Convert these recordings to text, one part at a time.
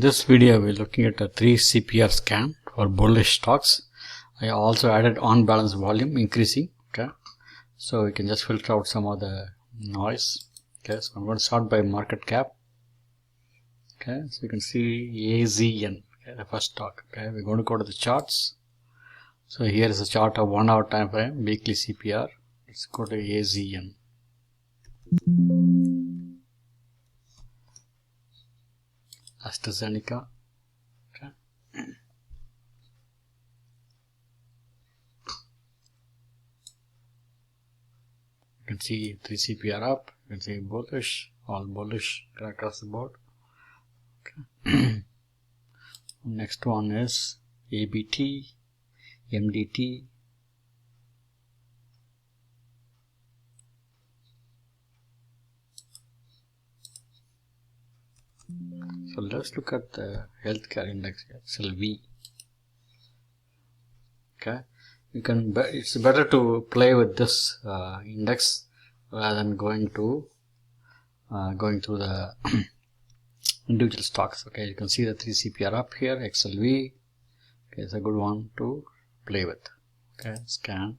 this video we're looking at a 3 CPR scan for bullish stocks. I also added on balance volume increasing. Okay, so we can just filter out some of the noise. Okay, so I'm going to start by market cap. Okay, so you can see AZN, okay, the first stock. Okay, we're going to go to the charts. So here is a chart of 1 hour time frame, weekly CPR. Let's go to AZN. AstraZeneca. Okay. You can see 3 CPR up. You can see bullish, all bullish across the board. Okay. Next one is ABT, MDT. So let's look at the healthcare index here, XLV. Okay, you can. It's better to play with this index rather than going through the individual stocks. Okay, you can see the 3 CPR up here, XLV. Okay, it's a good one to play with. Okay, scan.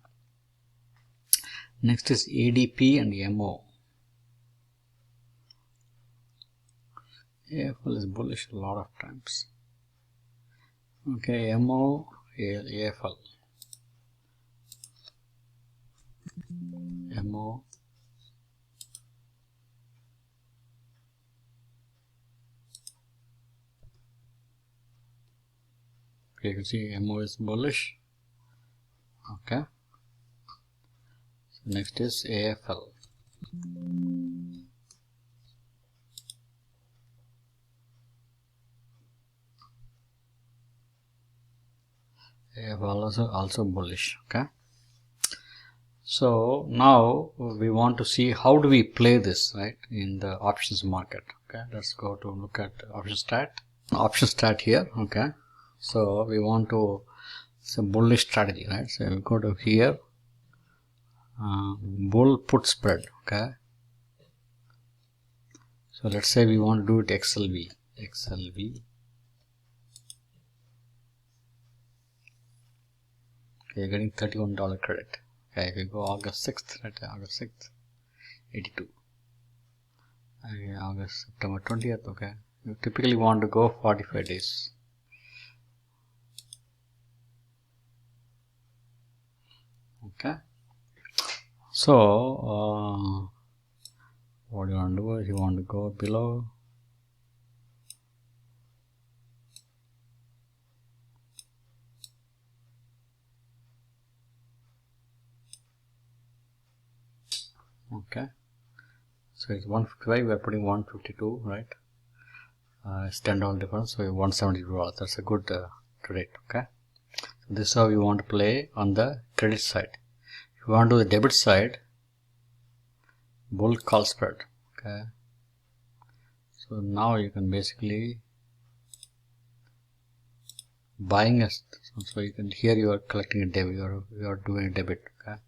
Next is ADP and MO. AFL is bullish a lot of times. Okay, MO, AFL. MO. Okay, you can see MO is bullish. Okay. So next is AFL. AFL also bullish. Okay. So now we want to see how do we play this, right, in the options market. Okay, let's go to look at option stat here. Okay, so we want to, it's a bullish strategy, right? So we go to here, bull put spread. Okay, so let's say we want to do it XLV. Okay, you're getting $31 credit. Okay, if you go August 6th, right, August 6th, 82. Okay, September 20th, okay. You typically want to go 45 days. Okay. So, what you want to do is you want to go below. Okay, so it's 155, we are putting 152, right? It's $10 difference, so $172. That's a good trade. Okay, so this is how you want to play on the credit side. If you want to do the debit side, bull call spread. Okay, so now you can basically buying a, so you can, here you are collecting a debit, you are doing a debit. Okay,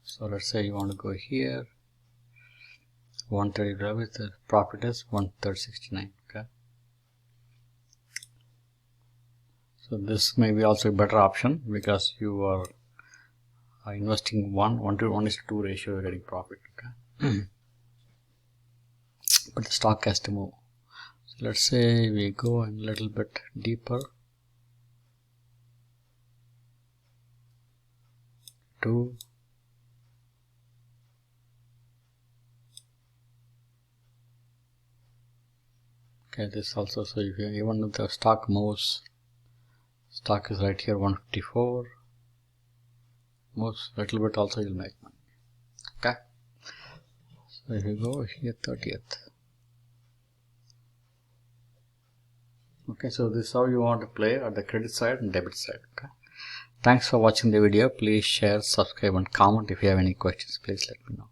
so let's say you want to go here, 130 with the profit is 130.69. Okay, so this may be also a better option because you are investing 1:1 ratio, you're getting profit. Okay, but the stock has to move. So let's say we go a little bit deeper to okay, this also, so if you, even if the stock moves, stock is right here 154, moves a little bit also, you'll make money. Okay, so if you go here 30th. Okay, so this is how you want to play at the credit side and debit side. Okay, thanks for watching the video. Please share, subscribe and comment. If you have any questions, please let me know.